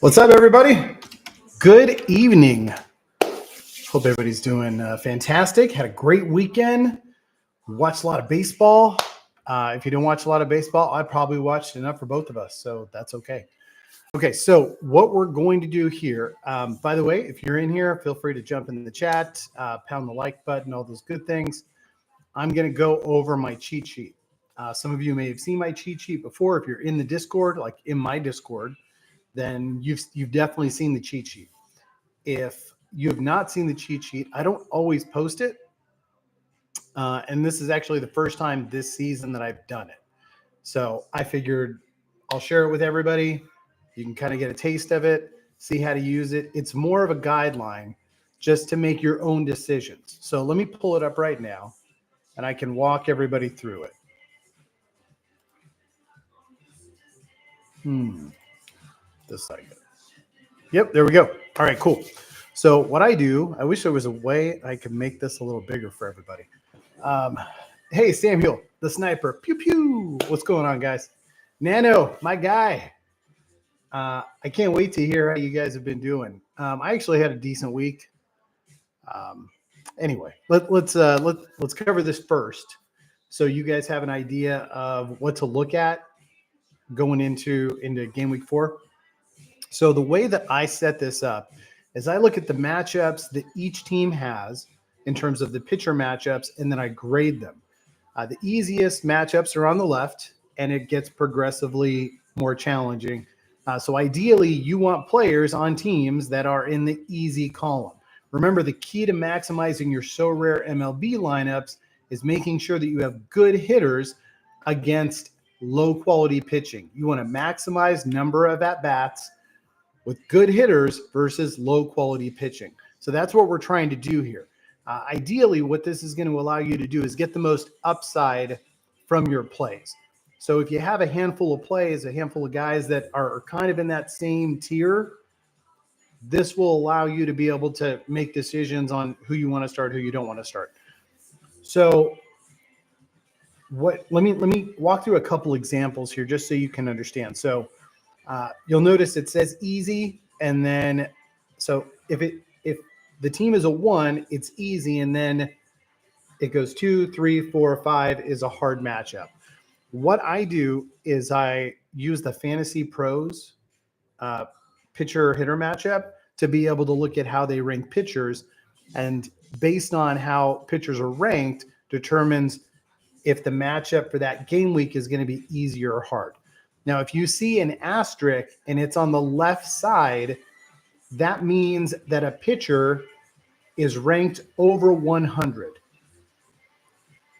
What's up, everybody? Good evening. Hope everybody's doing fantastic. Had a great weekend. Watched a lot of baseball. If you didn't watch a lot of baseball, I probably watched enough for both of us, so that's okay. Okay, so what we're going to do here, by the way, if you're in here, feel free to jump in the chat, pound the like button, all those good things. I'm going to go over my cheat sheet. Some of you may have seen my cheat sheet before. If you're in the Discord, like in my Discord, then you've definitely seen the cheat sheet. If you have not seen the cheat sheet, I don't always post it. And this is actually the first time this season that I've done it. So I figured I'll share it with everybody. You can kind of get a taste of it, see how to use it. It's more of a guideline just to make your own decisions. So let me pull it up right now, and I can walk everybody through it. This second. Yep, there we go. All right, cool. So what I do, I wish there was a way I could make this a little bigger for everybody. Hey, Samuel, the sniper. Pew, pew. What's going on, guys? Nano, my guy. I can't wait to hear how you guys have been doing. I actually had a decent week. Anyway, let's cover this first, so you guys have an idea of what to look at going into game week 4. So the way that I set this up is I look at the matchups that each team has in terms of the pitcher matchups, and then I grade them. The easiest matchups are on the left, and it gets progressively more challenging. So ideally, you want players on teams that are in the easy column. Remember, the key to maximizing your Sorare MLB lineups is making sure that you have good hitters against low-quality pitching. You want to maximize number of at-bats with good hitters versus low-quality pitching. So that's what we're trying to do here. Ideally, what this is going to allow you to do is get the most upside from your plays. So if you have a handful of plays, a handful of guys that are kind of in that same tier, this will allow you to be able to make decisions on who you want to start, who you don't want to start. So let me walk through a couple examples here just so you can understand. So you'll notice it says easy, and then so if the team is a 1, it's easy, and then it goes 2, 3, 4, 5 is a hard matchup. What I do is I use the Fantasy Pros pitcher hitter matchup to be able to look at how they rank pitchers, and based on how pitchers are ranked determines if the matchup for that game week is going to be easy or hard. Now, if you see an asterisk and it's on the left side, that means that a pitcher is ranked over 100.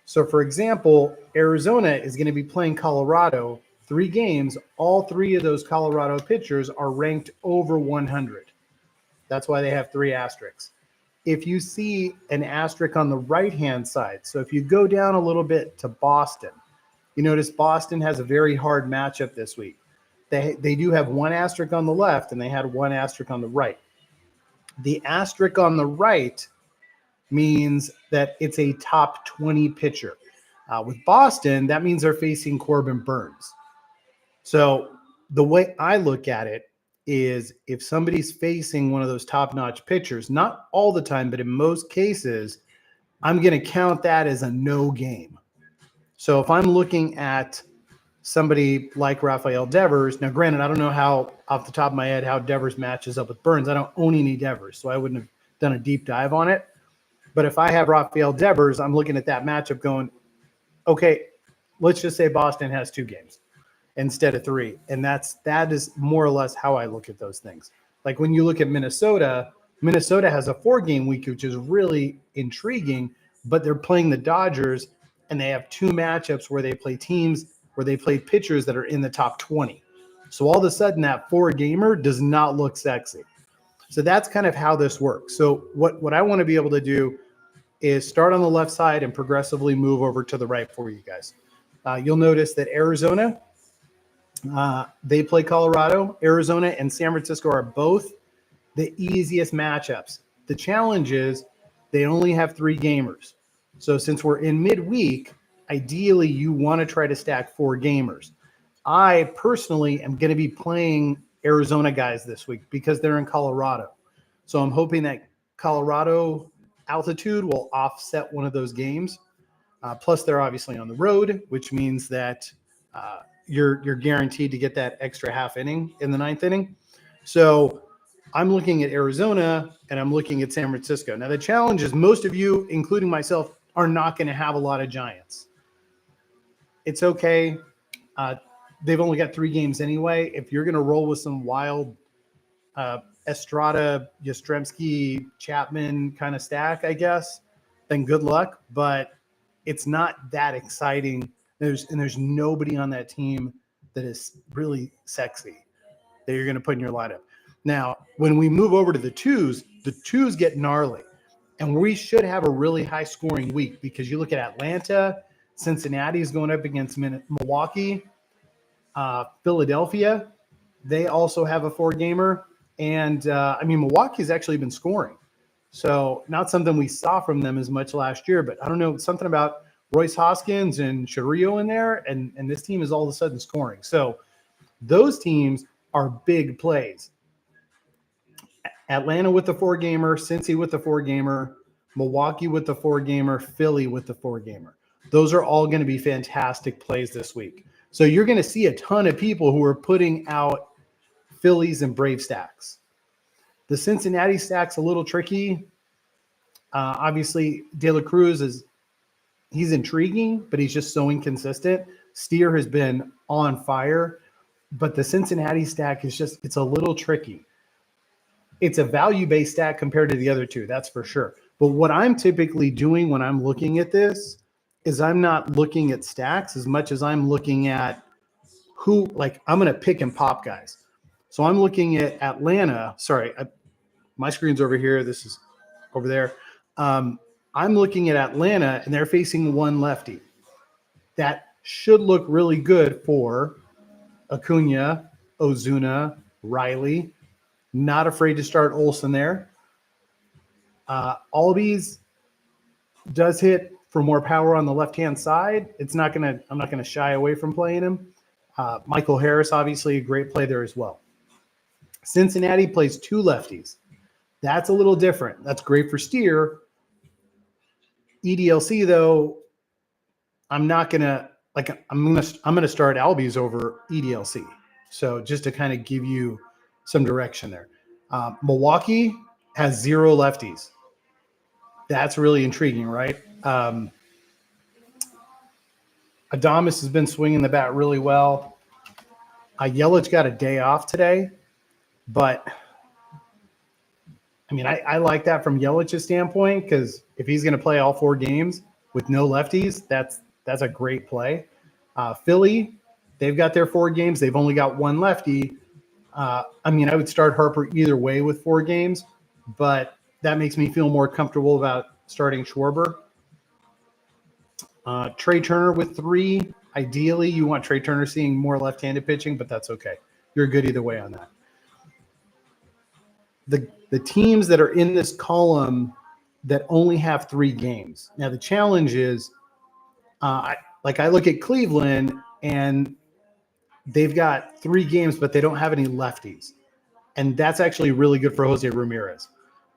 So, for example, Arizona is going to be playing Colorado 3 games. All 3 of those Colorado pitchers are ranked over 100. That's why they have 3 asterisks. If you see an asterisk on the right-hand side, so if you go down a little bit to Boston, you notice Boston has a very hard matchup this week. They do have 1 asterisk on the left, and they had 1 asterisk on the right. The asterisk on the right means that it's a top 20 pitcher. With Boston, that means they're facing Corbin Burns. So the way I look at it is if somebody's facing one of those top-notch pitchers, not all the time, but in most cases, I'm going to count that as a no game. So if I'm looking at somebody like Rafael Devers, now granted, I don't know how, off the top of my head, how Devers matches up with Burns. I don't own any Devers, so I wouldn't have done a deep dive on it. But if I have Rafael Devers, I'm looking at that matchup going, okay, let's just say Boston has 2 games instead of 3. And that is more or less how I look at those things. Like when you look at Minnesota has a 4-game week, which is really intriguing, but they're playing the Dodgers, and they have 2 matchups where they play teams where they play pitchers that are in the top 20. So all of a sudden that 4-gamer does not look sexy. So that's kind of how this works. So what I want to be able to do is start on the left side and progressively move over to the right for you guys. You'll notice that Arizona, they play Colorado. Arizona and San Francisco are both the easiest matchups. The challenge is they only have 3 gamers. So since we're in midweek, ideally you want to try to stack 4 gamers. I personally am going to be playing Arizona guys this week because they're in Colorado. So I'm hoping that Colorado altitude will offset one of those games. Plus, they're obviously on the road, which means that you're guaranteed to get that extra half inning in the ninth inning. So I'm looking at Arizona and I'm looking at San Francisco. Now, the challenge is most of you, including myself, are not going to have a lot of Giants. It's okay. They've only got 3 games anyway. If you're going to roll with some wild Estrada, Yastrzemski, Chapman kind of stack, I guess, then good luck. But it's not that exciting. There's nobody on that team that is really sexy that you're going to put in your lineup. Now, when we move over to the twos get gnarly. And we should have a really high scoring week because you look at Atlanta, Cincinnati is going up against Milwaukee, Philadelphia. They also have a 4-gamer. And, Milwaukee's actually been scoring. So not something we saw from them as much last year, but I don't know, something about Royce Hoskins and Chirrillo in there, and this team is all of a sudden scoring. So those teams are big plays. Atlanta with the 4-gamer, Cincy with the 4-gamer, Milwaukee with the 4-gamer, Philly with the 4-gamer. Those are all going to be fantastic plays this week. So you're going to see a ton of people who are putting out Phillies and Brave stacks. The Cincinnati stack's a little tricky. Obviously, De La Cruz he's intriguing, but he's just so inconsistent. Steer has been on fire, but the Cincinnati stack it's a little tricky. It's a value-based stack compared to the other two, that's for sure. But what I'm typically doing when I'm looking at this is I'm not looking at stacks as much as I'm looking at I'm going to pick and pop guys. So I'm looking at Atlanta. Sorry, my screen's over here. This is over there. I'm looking at Atlanta, and they're facing one lefty. That should look really good for Acuna, Ozuna, Riley. Not afraid to start Olsen there. Albies does hit for more power on the left-hand side. I'm not gonna shy away from playing him. Michael Harris, obviously a great play there as well. Cincinnati plays 2 lefties. That's a little different. That's great for Steer. EDLC though, I'm gonna start Albies over EDLC. So just to kind of give you some direction there. Milwaukee has 0 lefties. That's really intriguing, right? Adames has been swinging the bat really well. Yelich got a day off today, but I like that from Yelich's standpoint because if he's going to play all 4 games with no lefties, that's a great play. Philly, they've got their 4 games. They've only got 1 lefty. I would start Harper either way with 4 games, but that makes me feel more comfortable about starting Schwarber. Trey Turner with 3. Ideally, you want Trey Turner seeing more left-handed pitching, but that's okay. You're good either way on that. The teams that are in this column that only have 3 games. Now, the challenge is, I look at Cleveland, and they've got 3 games, but they don't have any lefties. And that's actually really good for Jose Ramirez.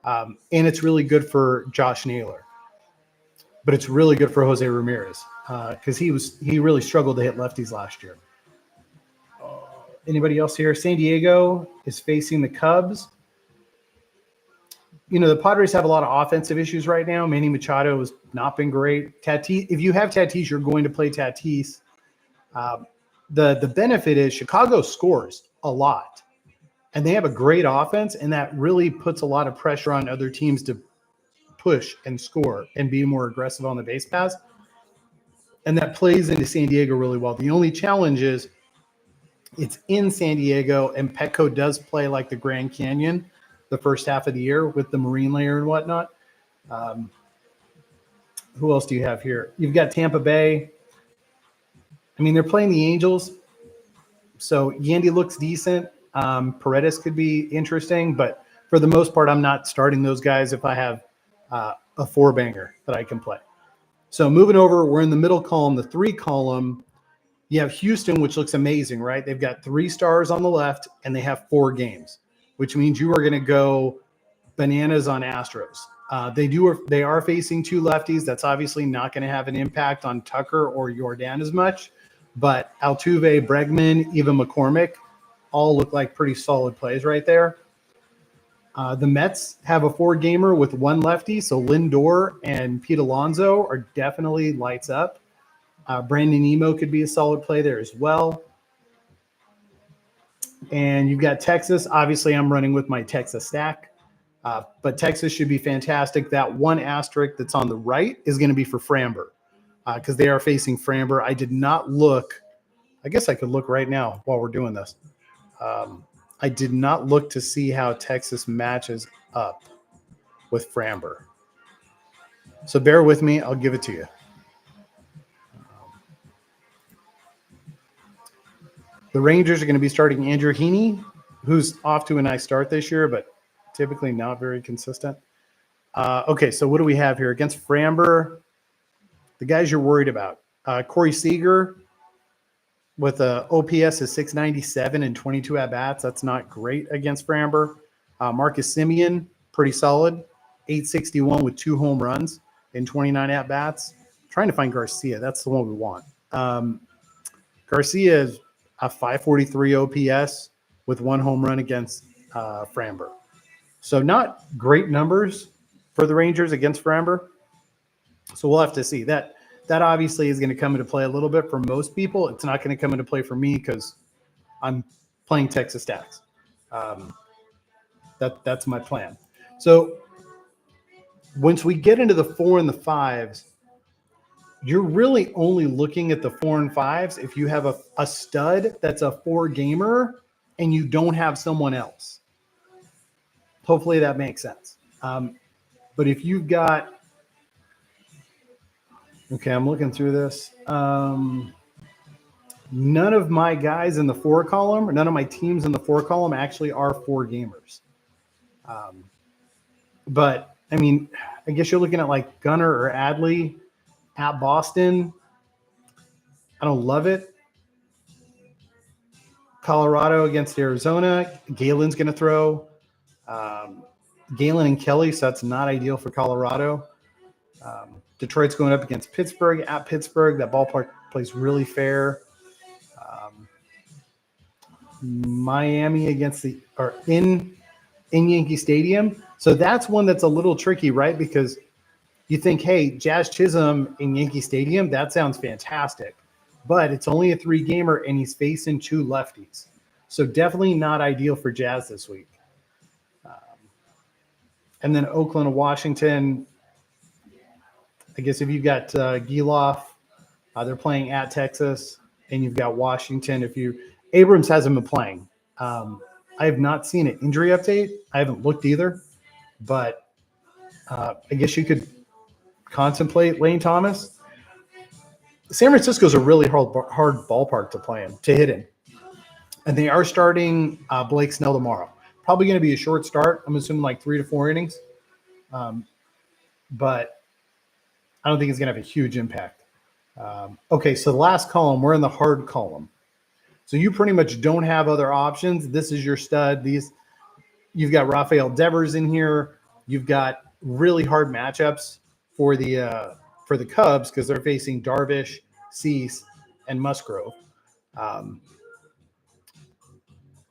And it's really good for Josh Naylor. But it's really good for Jose Ramirez because he really struggled to hit lefties last year. Anybody else here? San Diego is facing the Cubs. The Padres have a lot of offensive issues right now. Manny Machado has not been great. Tatis, if you have Tatis, you're going to play Tatis. The benefit is Chicago scores a lot, and they have a great offense, and that really puts a lot of pressure on other teams to push and score and be more aggressive on the base paths. And that plays into San Diego really well. The only challenge is it's in San Diego, and Petco does play like the Grand Canyon the first half of the year with the marine layer and whatnot. Who else do you have here? You've got Tampa Bay. They're playing the Angels. So Yandy looks decent. Paredes could be interesting, but for the most part, I'm not starting those guys if I have a 4-banger that I can play. So moving over, we're in the middle column, the 3 column. You have Houston, which looks amazing, right? They've got 3 stars on the left, and they have 4 games, which means you are going to go bananas on Astros. They are facing 2 lefties. That's obviously not going to have an impact on Tucker or Jordan as much, but Altuve, Bregman, even McCormick all look like pretty solid plays right there. The Mets have a 4-gamer with 1 lefty, so Lindor and Pete Alonso are definitely lights up. Brandon Emo could be a solid play there as well. And you've got Texas. Obviously, I'm running with my Texas stack, but Texas should be fantastic. That 1 asterisk that's on the right is going to be for Framber because they are facing Framber. I did not look. I guess I could look right now while we're doing this. I did not look to see how Texas matches up with Framber. So bear with me. I'll give it to you. The Rangers are going to be starting Andrew Heaney, who's off to a nice start this year, but typically not very consistent. Okay, so what do we have here? Against Framber, the guys you're worried about. Corey Seager with a OPS of 697 and 22 at-bats. That's not great against Framber. Marcus Semien, pretty solid. 861 with 2 home runs and 29 at-bats. Trying to find Garcia. That's the one we want. Garcia is a 543 OPS with 1 home run against Framber. So not great numbers for the Rangers against Framber. So we'll have to see. That obviously is going to come into play a little bit for most people. It's not going to come into play for me because I'm playing Texas stacks. That's my plan. So once we get into the 4 and the 5s, you're really only looking at the 4 and 5s if you have a stud that's a 4-gamer and you don't have someone else. Hopefully that makes sense. But if you've got – okay, I'm looking through this. None of my guys in the 4 column, or none of my teams in the 4 column actually are 4-gamers. But, I mean, I guess you're looking at like Gunnar or Adley at Boston. I don't love it. Colorado against Arizona. Galen's going to throw. Galen and Kelly, so that's not ideal for Colorado. Detroit's going up against Pittsburgh at Pittsburgh. That ballpark plays really fair. Miami in Yankee Stadium. So that's one that's a little tricky, right? Because you think, hey, Jazz Chisholm in Yankee Stadium, that sounds fantastic. But it's only a 3-gamer, and he's facing 2 lefties. So definitely not ideal for Jazz this week. And then Oakland and Washington, I guess if you've got Giloff, they're playing at Texas, and you've got Washington. Abrams hasn't been playing. I have not seen an injury update. I haven't looked either. But I guess you could contemplate Lane Thomas. San Francisco's a really hard ballpark to play in, to hit in. And they are starting Blake Snell tomorrow. Probably going to be a short start. I'm assuming like 3 to 4 innings. But I don't think it's going to have a huge impact. Okay, so the last column, we're in the hard column. So you pretty much don't have other options. This is your stud. You've got Rafael Devers in here. You've got really hard matchups for the Cubs because they're facing Darvish, Cease, and Musgrove.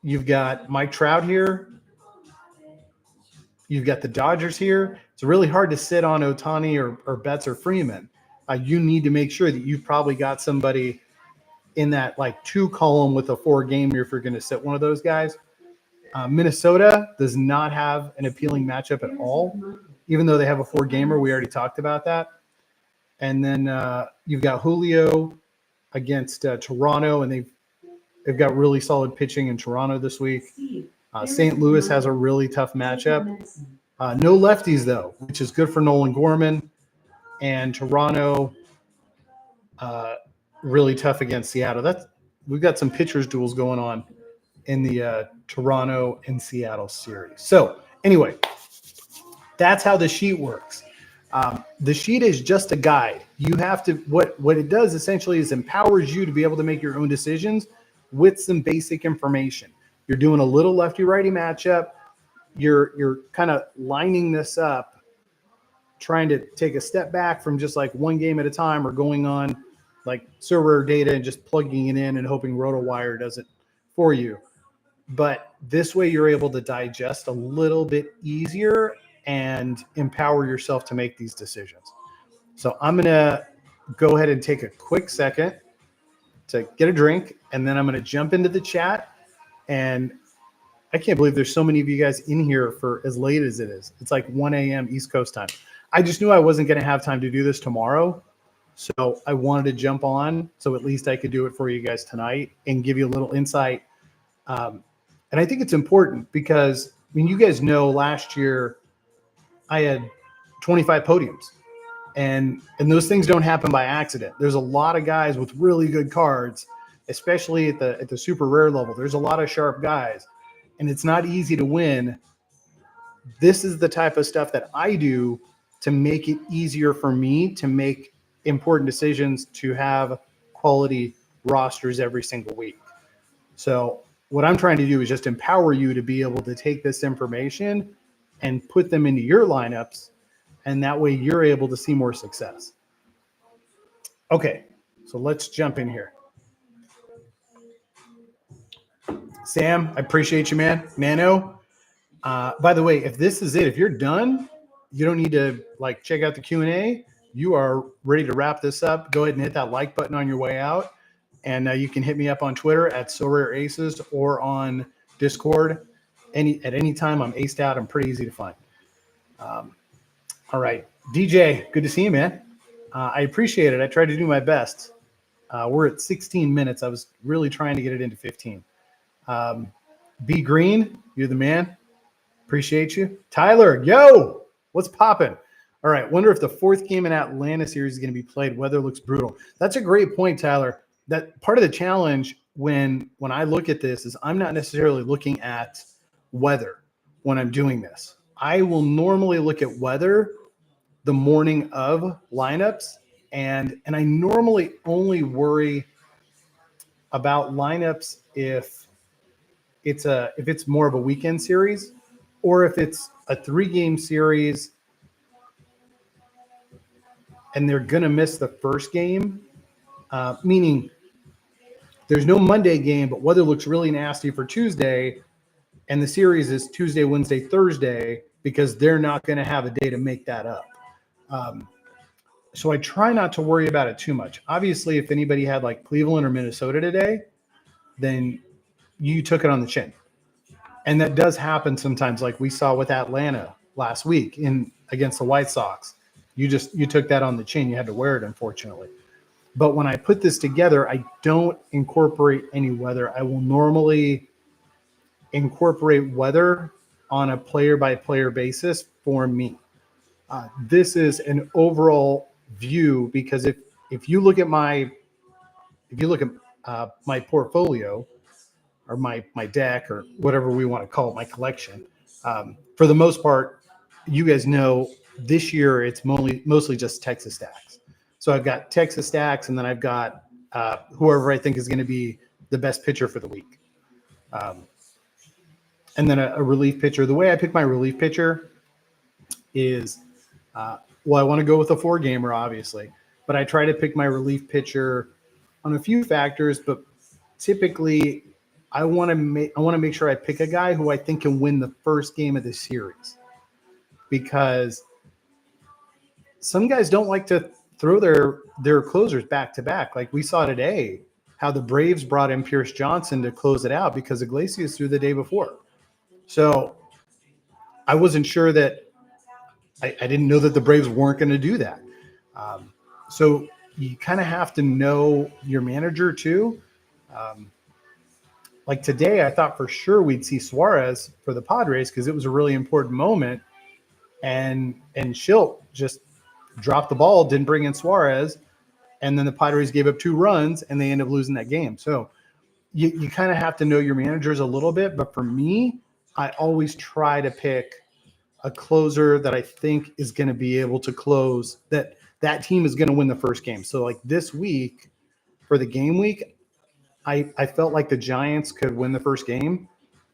You've got Mike Trout here. You've got the Dodgers here. It's really hard to sit on Ohtani or Betts or Freeman. You need to make sure that you've probably got somebody in that like 2 column with a 4-gamer if you're going to sit one of those guys. Minnesota does not have an appealing matchup at all, even though they have a 4-gamer. We already talked about that. And then you've got Julio against Toronto, and they've got really solid pitching in Toronto this week. St. Louis has a really tough matchup. No lefties, though, which is good for Nolan Gorman. And Toronto really tough against Seattle. We've got some pitchers duels going on in the Toronto and Seattle series. So anyway, that's how the sheet works. The sheet is just a guide. You have to, what it does essentially is empowers you to be able to make your own decisions with some basic information. You're doing a little lefty righty matchup. You're kind of lining this up, trying to take a step back from just like one game at a time, or going on like Sorare data and just plugging it in and hoping RotoWire does it for you. But this way you're able to digest a little bit easier and empower yourself to make these decisions. So I'm going to go ahead and take a quick second to get a drink, and then I'm going to jump into the chat. And I can't believe there's so many of you guys in here for as late as it is. It's like 1 a.m. East Coast time. I just knew I wasn't going to have time to do this tomorrow. So I wanted to jump on so at least I could do it for you guys tonight and give you a little insight. And I think it's important because, I mean, you guys know last year I had 25 podiums, and those things don't happen by accident. There's a lot of guys with really good cards, especially at the super rare level. There's a lot of sharp guys, and it's not easy to win. This is the type of stuff that I do to make it easier for me to make important decisions, to have quality rosters every single week. So what I'm trying to do is just empower you to be able to take this information and put them into your lineups, and that way you're able to see more success. Okay, so let's jump in here. Sam, I appreciate you, man. Nano, by the way, if this is it, if you're done, you don't need to like check out the Q&A. You are ready to wrap this up. Go ahead and hit that like button on your way out. And you can hit me up on Twitter at Sorare Aces or on Discord. At any time, I'm aced out. I'm pretty easy to find. All right. DJ, good to see you, man. I appreciate it. I tried to do my best. We're at 16 minutes. I was really trying to get it into 15. B Green, you're the man. Appreciate you. Tyler, yo, what's popping? All right. Wonder if the fourth game in Atlanta series is going to be played. Weather looks brutal. That's a great point, Tyler. That part of the challenge when I look at this is I'm not necessarily looking at weather when I'm doing this. I will normally look at weather the morning of lineups, and I normally only worry about lineups if it's more of a weekend series, or if it's a 3-game series and they're gonna miss the first game, meaning there's no Monday game, but weather looks really nasty for Tuesday, and the series is Tuesday, Wednesday, Thursday, because they're not going to have a day to make that up. So I try not to worry about it too much. Obviously, if anybody had like Cleveland or Minnesota today, then you took it on the chin. And that does happen sometimes, like we saw with Atlanta last week against the White Sox. You took that on the chin. You had to wear it, unfortunately. But when I put this together, I don't incorporate any weather. I will normally incorporate weather on a player-by-player basis for me. This is an overall view, because if you look at my portfolio, or my deck, or whatever we want to call it, my collection, for the most part, you guys know this year it's mostly just Texas stacks. So I've got Texas stacks, and then I've got whoever I think is going to be the best pitcher for the week. And then a relief pitcher. The way I pick my relief pitcher is, I want to go with a 4-gamer, obviously, but I try to pick my relief pitcher on a few factors. But typically, I want to make sure I pick a guy who I think can win the first game of the series, because some guys don't like to throw their closers back to back. Like we saw today, how the Braves brought in Pierce Johnson to close it out because Iglesias threw the day before. So I wasn't sure that I didn't know that the Braves weren't going to do that. So you kind of have to know your manager too. Like today, I thought for sure we'd see Suarez for the Padres because it was a really important moment, and Schilt just dropped the ball, didn't bring in Suarez, and then the Padres gave up 2 runs and they ended up losing that game. So you kind of have to know your managers a little bit. But for me, I always try to pick a closer that I think is going to be able to close, that team is going to win the first game. So like this week for the game week, I felt like the Giants could win the first game.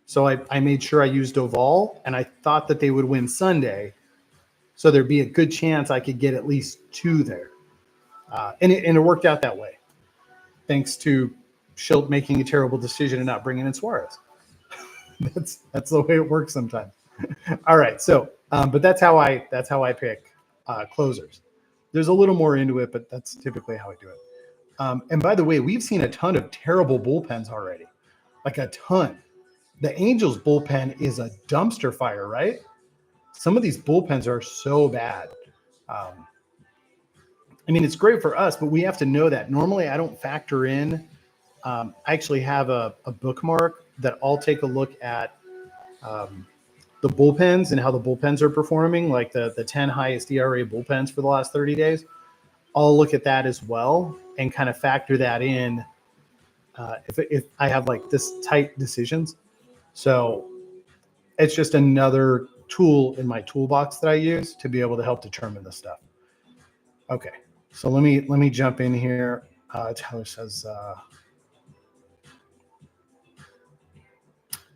So I made sure I used Oval, and I thought that they would win Sunday. So there'd be a good chance I could get at least 2 there. And it worked out that way, thanks to Schilt making a terrible decision and not bringing in Suarez. that's the way it works sometimes. All right, so but that's how I pick closers. There's a little more into it, but that's typically how I do it. And by the way, we've seen a ton of terrible bullpens already, like a ton. The Angels bullpen is a dumpster fire, right? Some of these bullpens are so bad. I mean, it's great for us, but we have to know that. Normally, I don't factor in. I actually have a bookmark that I'll take a look at the bullpens and how the bullpens are performing, like the 10 highest ERA bullpens for the last 30 days. I'll look at that as well and kind of factor that in if I have like this tight decisions. So it's just another tool in my toolbox that I use to be able to help determine this stuff. Okay, so let me jump in here. Tyler says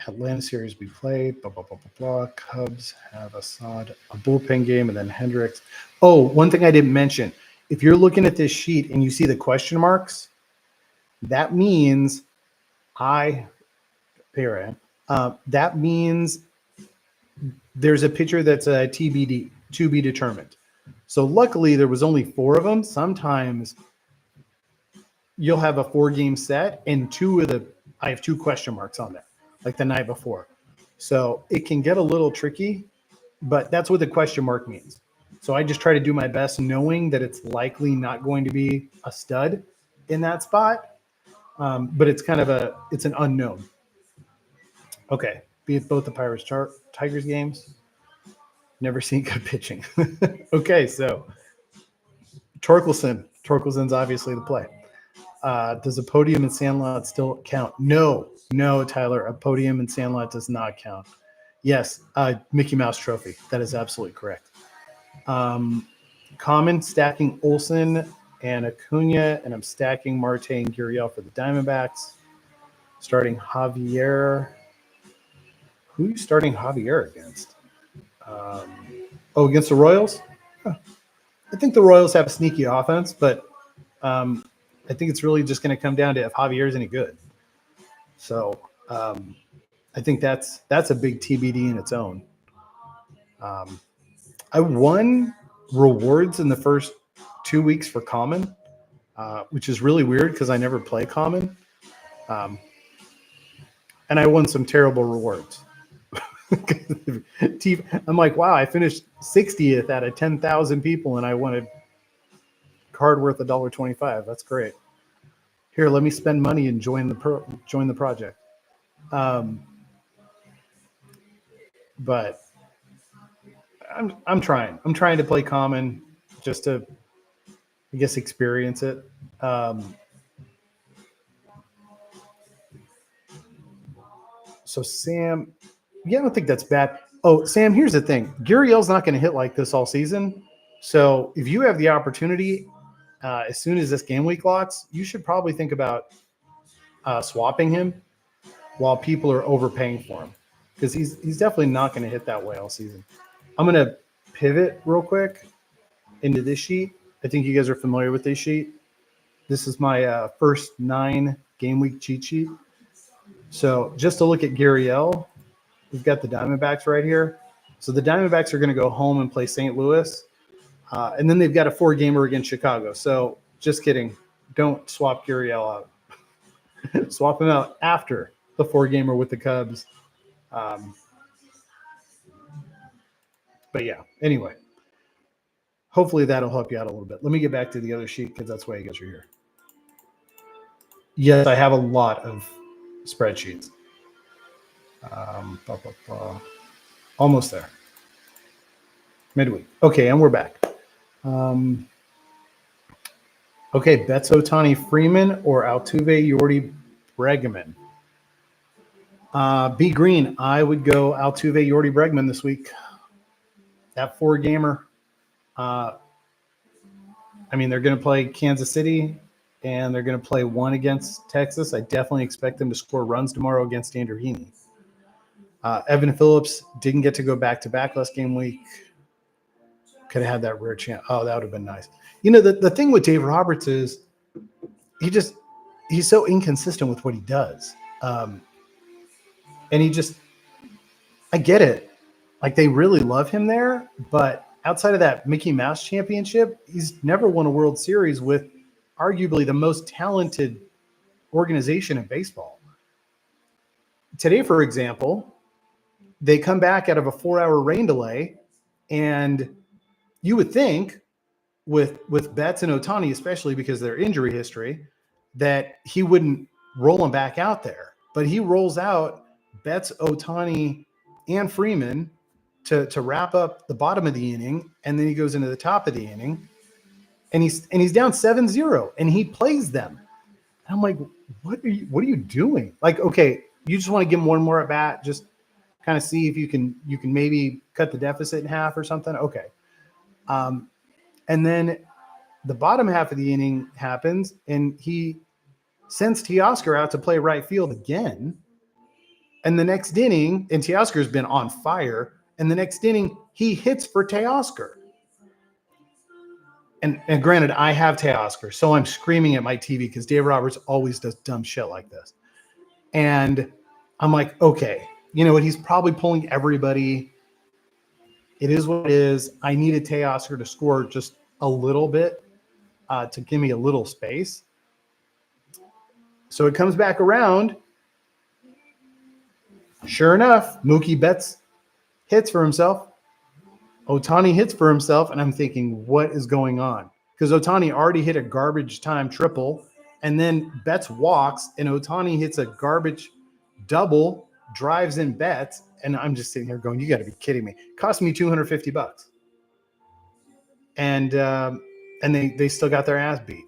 Atlanta series be played. Blah blah blah blah blah. Cubs have a bullpen game, and then Hendricks. Oh, one thing I didn't mention. If you're looking at this sheet and you see the question marks, that means that means there's a pitcher that's a TBD, to be determined. So luckily there was only 4 of them. Sometimes you'll have a 4-game set and I have 2 question marks on there, like the night before. So it can get a little tricky, but that's what the question mark means. So I just try to do my best knowing that it's likely not going to be a stud in that spot. But it's kind of it's an unknown. Okay. Be it both the Pirates Tigers games. Never seen good pitching. Okay. So Torkelson's obviously the play. Does a podium in Sandlot still count? No, Tyler, a podium in Sandlot does not count. Yes. Mickey Mouse trophy. That is absolutely correct. Common stacking Olsen and Acuna, and I'm stacking Marte and Gurriel for the Diamondbacks. Starting Javier. Who are you starting Javier against? Against the Royals? Huh. I think the Royals have a sneaky offense, but I think it's really just going to come down to if Javier is any good. So I think that's a big TBD in its own. I won rewards in the first 2 weeks for Common, which is really weird because I never play Common. And I won some terrible rewards. I'm like, wow, I finished 60th out of 10,000 people, and I won a card worth $1.25. That's great. Here, let me spend money and join the project. But I'm trying. I'm trying to play Common just to, I guess, experience it. So Sam, yeah, I don't think that's bad. Oh, Sam, here's the thing. Gurriel's not going to hit like this all season. So if you have the opportunity, as soon as this game week locks, you should probably think about swapping him while people are overpaying for him, because he's definitely not going to hit that way all season. I'm going to pivot real quick into this sheet. I think you guys are familiar with this sheet. This is my first 9 game week cheat sheet. So just to look at Gurriel, we've got the Diamondbacks right here. So the Diamondbacks are going to go home and play St. Louis. And then they've got a 4-gamer against Chicago. So just kidding. Don't swap Gurriel out. Swap him out after the 4-gamer with the Cubs. But yeah, anyway. Hopefully that'll help you out a little bit. Let me get back to the other sheet because that's why you guys are here. Yes, I have a lot of spreadsheets. Almost there. Midweek. Okay, and we're back. Okay, Betts Otani Freeman or Altuve Yordi Bregman. B Green, I would go Altuve Yordi Bregman this week. that 4-gamer. I mean, they're going to play Kansas City, and they're going to play one against Texas. I definitely expect them to score runs tomorrow against Andrew Heaney. Evan Phillips didn't get to go back-to-back last game week. Could have had that rare chance. Oh, that would have been nice. You know, the thing with Dave Roberts is he's so inconsistent with what he does. And I get it. Like, they really love him there, but outside of that Mickey Mouse championship, he's never won a World Series with arguably the most talented organization in baseball. Today, for example, they come back out of a 4-hour rain delay, and you would think with Betts and Ohtani, especially because of their injury history, that he wouldn't roll them back out there. But he rolls out Betts, Ohtani, and Freeman to wrap up the bottom of the inning, and then he goes into the top of the inning, and he's down 7-0, and he plays them. And I'm like, what are you doing? Like, okay, you just want to give him one more at bat, just kind of see if you can maybe cut the deficit in half or something. Okay. And then the bottom half of the inning happens, and he sends Teoscar out to play right field again. And the next inning, and Teoscar's been on fire, and the next inning, he hits for Teoscar. And granted, I have Teoscar, so I'm screaming at my TV because Dave Roberts always does dumb shit like this. And I'm like, okay, you know what? He's probably pulling everybody. It is what it is. I needed Teoscar to score just a little bit to give me a little space. So it comes back around. Sure enough, Mookie Betts hits for himself. Ohtani hits for himself, and I'm thinking, what is going on? Because Ohtani already hit a garbage time triple, and then Betts walks, and Ohtani hits a garbage double, drives in Betts, and I'm just sitting here going, you got to be kidding me. It cost me $250. And they still got their ass beat.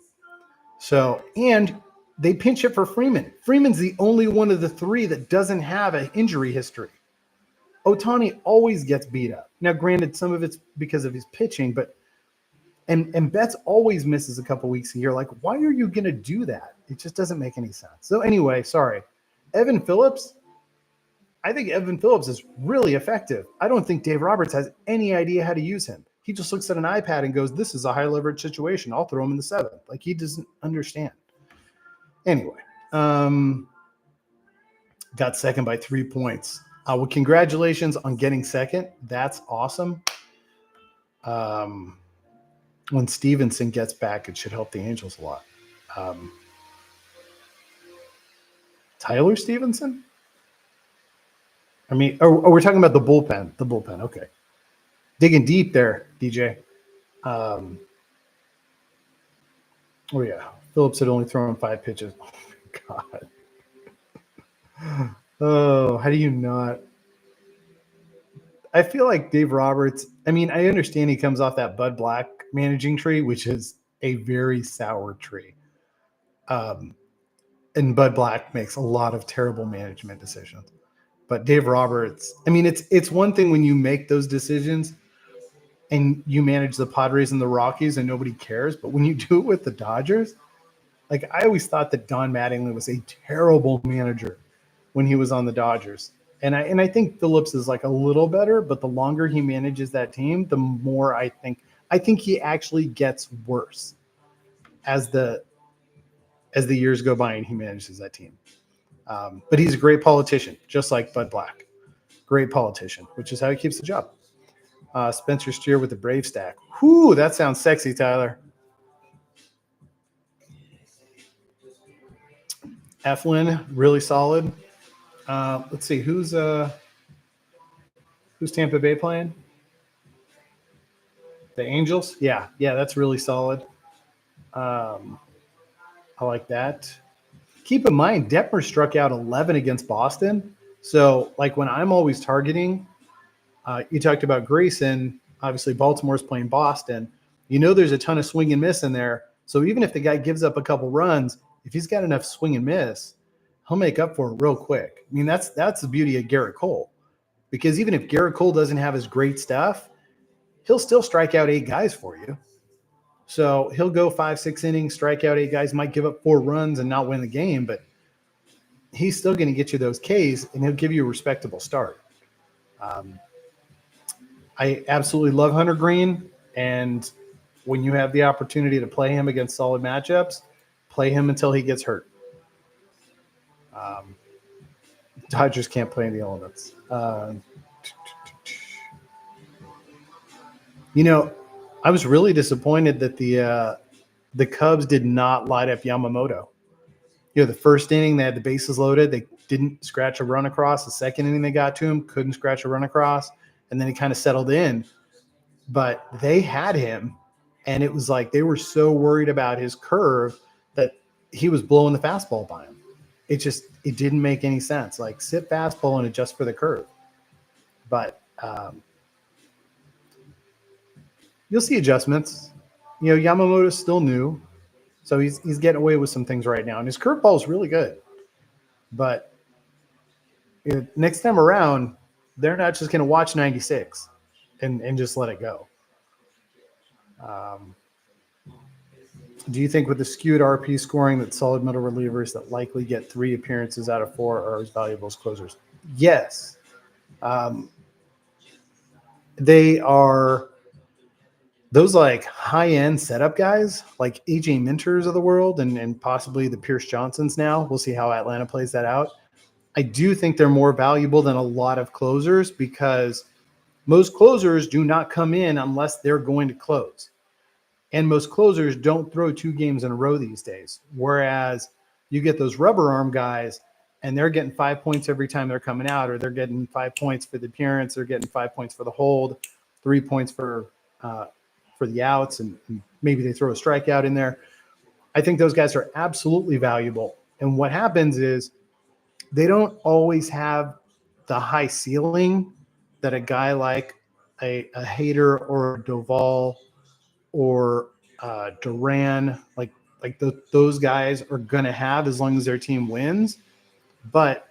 So, and they pinch hit for Freeman. Freeman's the only one of the three that doesn't have an injury history. Ohtani always gets beat up. Now, granted, some of it's because of his pitching, but and Betts always misses a couple weeks a year. Like, why are you going to do that? It just doesn't make any sense. So anyway, sorry. Evan Phillips, I think Evan Phillips is really effective. I don't think Dave Roberts has any idea how to use him. He just looks at an iPad and goes, this is a high leverage situation. I'll throw him in the 7th. Like, he doesn't understand. Anyway, got second by 3 points. Well, congratulations on getting second. That's awesome. When Stevenson gets back, it should help the Angels a lot. Tyler Stevenson? I mean, we're talking about the bullpen. The bullpen, okay. Digging deep there, DJ. Oh, yeah. Phillips had only thrown 5 pitches. Oh, my God. Oh, how do you not? I feel like Dave Roberts, I mean, I understand he comes off that Bud Black managing tree, which is a very sour tree. And Bud Black makes a lot of terrible management decisions. But Dave Roberts, I mean, it's one thing when you make those decisions and you manage the Padres and the Rockies and nobody cares. But when you do it with the Dodgers, like, I always thought that Don Mattingly was a terrible manager when he was on the Dodgers. And I think Phillips is like a little better, but the longer he manages that team, the more I think he actually gets worse as the years go by and he manages that team. But he's a great politician, just like Bud Black. Great politician, which is how he keeps the job. Spencer Steer with the Brave stack. Whoo, that sounds sexy, Tyler. Eflin, really solid. Let's see, who's Tampa Bay playing? The Angels? Yeah, that's really solid. I like that. Keep in mind, Detmer struck out 11 against Boston. So, like, when I'm always targeting, you talked about Grayson. Obviously, Baltimore's playing Boston. You know there's a ton of swing and miss in there. So even if the guy gives up a couple runs, if he's got enough swing and miss, he'll make up for it real quick. I mean, that's the beauty of Garrett Cole. Because even if Garrett Cole doesn't have his great stuff, he'll still strike out 8 guys for you. So he'll go 5-6 innings, strike out 8 guys, might give up 4 runs and not win the game, but he's still going to get you those Ks, and he'll give you a respectable start. I absolutely love Hunter Green, and when you have the opportunity to play him against solid matchups, play him until he gets hurt. Dodgers can't play in the elements. I was really disappointed that the Cubs did not light up Yamamoto. The first inning they had the bases loaded. They didn't scratch a run across. The second inning they got to him, couldn't scratch a run across, and then he kind of settled in. But they had him, and it was like they were so worried about his curve that he was blowing the fastball by him. It didn't make any sense. Like, sit fastball and adjust for the curve. But you'll see adjustments. Yamamoto's still new, so he's getting away with some things right now, and his curveball is really good. But next time around, they're not just going to watch 96 and just let it go. Do you think with the skewed RP scoring that solid middle relievers that likely get 3 appearances out of 4 are as valuable as closers? Yes. They are those like high-end setup guys, like AJ Minters of the world and possibly the Pierce Johnsons now. We'll see how Atlanta plays that out. I do think they're more valuable than a lot of closers because most closers do not come in unless they're going to close. And most closers don't throw 2 games in a row these days. Whereas you get those rubber arm guys and they're getting 5 points every time they're coming out, or they're getting 5 points for the appearance, they're getting 5 points for the hold, 3 points for the outs, and maybe they throw a strikeout in there. I think those guys are absolutely valuable. And what happens is they don't always have the high ceiling that a guy like a Hader or a Doval or Duran, those guys are going to have as long as their team wins. But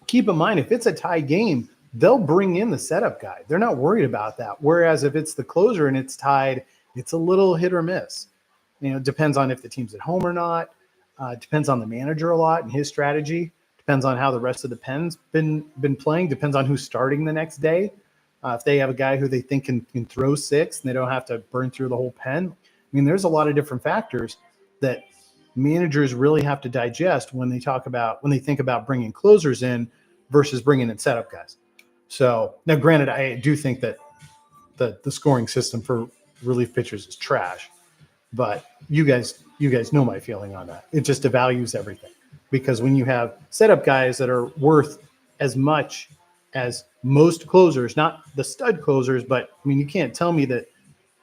keep in mind, if it's a tie game, they'll bring in the setup guy. They're not worried about that. Whereas if it's the closer and it's tied, it's a little hit or miss. It depends on if the team's at home or not. Depends on the manager a lot and his strategy. Depends on how the rest of the pen's been playing. Depends on who's starting the next day. If they have a guy who they think can throw 6 and they don't have to burn through the whole pen. There's a lot of different factors that managers really have to digest when they think about bringing closers in versus bringing in setup guys. So now, granted, I do think that the scoring system for relief pitchers is trash, but you guys know my feeling on that. It just devalues everything, because when you have setup guys that are worth as much as most closers, not the stud closers, but you can't tell me that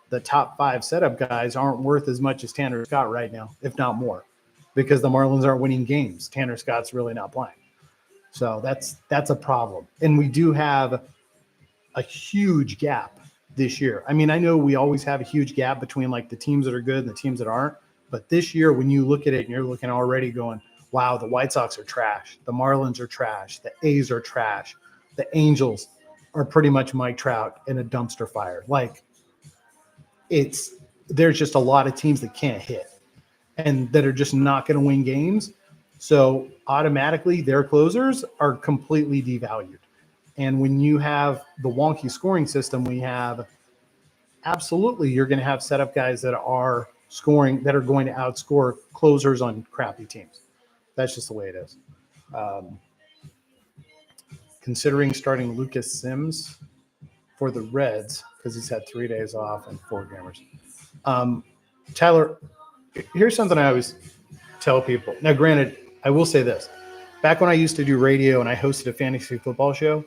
the top 5 setup guys aren't worth as much as Tanner Scott right now, if not more, because the Marlins aren't winning games. Tanner Scott's really not playing. So that's a problem. And we do have a huge gap this year. I know we always have a huge gap between like the teams that are good and the teams that aren't. But this year, when you look at it and you're looking already going, wow, the White Sox are trash. The Marlins are trash. The A's are trash. The Angels are pretty much Mike Trout in a dumpster fire. There's just a lot of teams that can't hit and that are just not going to win games. So automatically their closers are completely devalued. And when you have the wonky scoring system we have, absolutely you're going to have setup guys that are scoring, that are going to outscore closers on crappy teams. That's just the way it is. Considering starting Lucas Sims for the Reds because he's had 3 days off and 4 gamers. Tyler, here's something I always tell people. Now, granted, I will say this. Back when I used to do radio and I hosted a fantasy football show,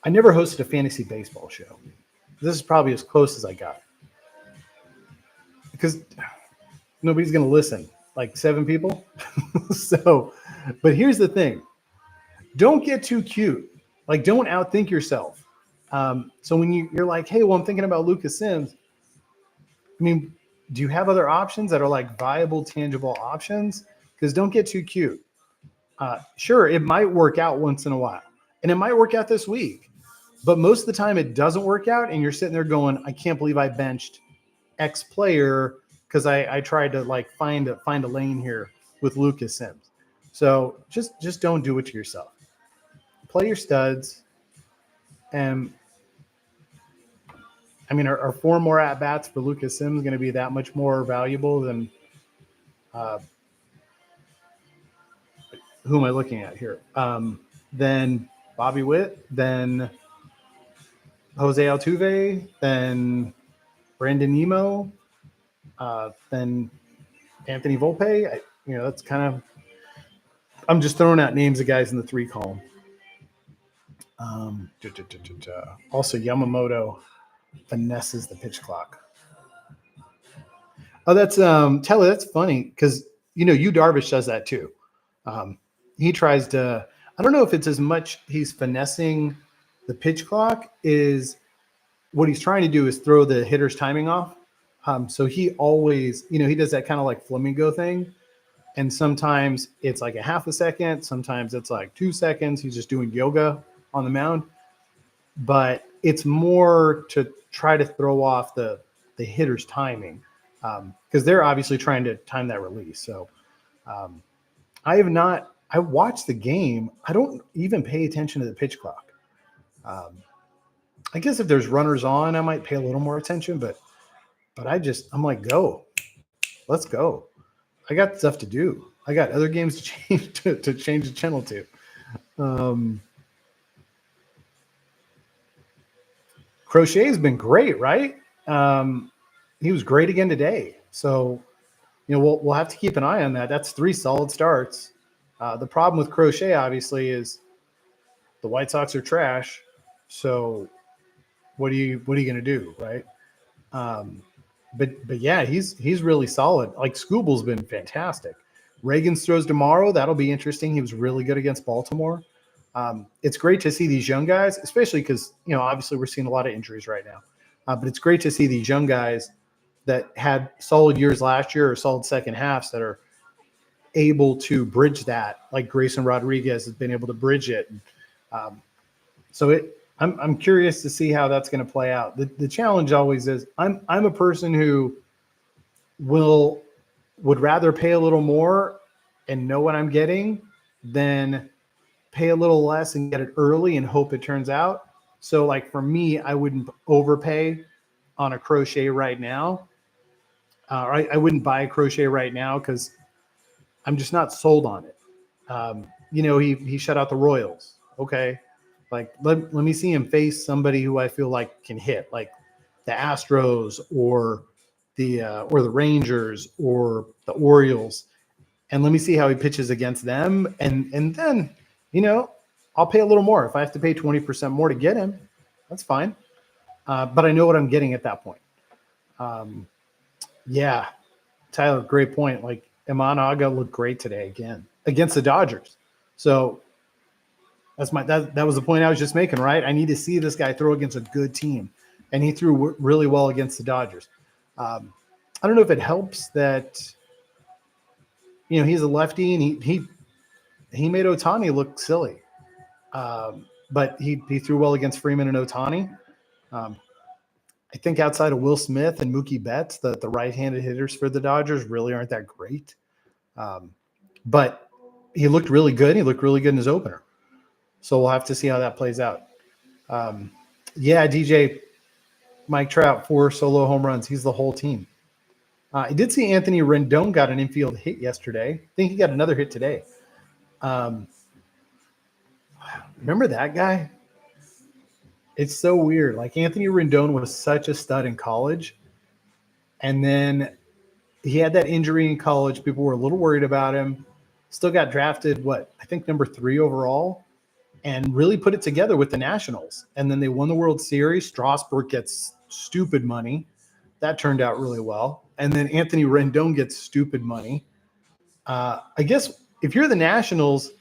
I never hosted a fantasy baseball show. This is probably as close as I got. Because nobody's going to listen. Like 7 people. But here's the thing. Don't get too cute. Don't outthink yourself. So when you're like, hey, well, I'm thinking about Lucas Sims. Do you have other options that are viable, tangible options? Because don't get too cute. Sure, it might work out once in a while. And it might work out this week. But most of the time it doesn't work out, and you're sitting there going, I can't believe I benched X player because I tried to like find a lane here with Lucas Sims. So just don't do it to yourself. Play your studs. And I mean, are 4 more at bats for Lucas Sims going to be that much more valuable than who am I looking at here? Then Bobby Witt, then Jose Altuve, then Brandon Nemo, then Anthony Volpe. That's kind of, I'm just throwing out names of guys in the 3 column. Also, Yamamoto finesses the pitch clock. Oh, that's Telly. That's funny because Yu Darvish does that too. He tries to. I don't know if it's as much he's finessing the pitch clock is what he's trying to do is throw the hitter's timing off. So he always, he does that kind of like flamingo thing. And sometimes it's like a half a second. Sometimes it's like 2 seconds. He's just doing yoga on the mound. But it's more to try to throw off the hitter's timing because they're obviously trying to time that release. So I watched the game. I don't even pay attention to the pitch clock. I guess if there's runners on, I might pay a little more attention, but I'm like, go, let's go. I got stuff to do. I got other games to change to change the channel to. Crochet's been great, right? He was great again today. So, we'll have to keep an eye on that. That's 3 solid starts. The problem with Crochet, obviously, is the White Sox are trash. So, what are you going to do, right? But yeah, he's really solid. Like Scooble's been fantastic. Reagan's throws tomorrow. That'll be interesting. He was really good against Baltimore. It's great to see these young guys, especially because, obviously we're seeing a lot of injuries right now. But it's great to see these young guys that had solid years last year or solid second halves that are able to bridge that, like Grayson Rodriguez has been able to bridge it. So I'm curious to see how that's going to play out. The challenge always is I'm a person who would rather pay a little more and know what I'm getting than pay a little less and get it early and hope it turns out. So like for me, I wouldn't overpay on a Crochet right now. I wouldn't buy a Crochet right now because I'm just not sold on it. He shut out the Royals. Okay. Like let me see him face somebody who I feel like can hit, like the Astros or the Rangers or the Orioles, and let me see how he pitches against them, and then I'll pay a little more if I have to pay 20% more to get him. That's fine, but I know what I'm getting at that point. Yeah, Tyler, great point. Like Iman Aga looked great today again against the Dodgers. So that was the point I was just making, right? I need to see this guy throw against a good team, and he threw really well against the Dodgers. I don't know if it helps that he's a lefty and he made Ohtani look silly, but he threw well against Freeman and Ohtani. I think outside of Will Smith and Mookie Betts, the right-handed hitters for the Dodgers really aren't that great. But he looked really good. He looked really good in his opener. So we'll have to see how that plays out. Yeah, DJ, Mike Trout, 4 solo home runs. He's the whole team. I did see Anthony Rendon got an infield hit yesterday. I think he got another hit today. Remember that guy? It's so weird. Like Anthony Rendon was such a stud in college. And then he had that injury in college. People were a little worried about him. Still got drafted, I think number 3 overall. And really put it together with the Nationals. And then they won the World Series. Strasburg gets stupid money. That turned out really well. And then Anthony Rendon gets stupid money. I guess if you're the Nationals,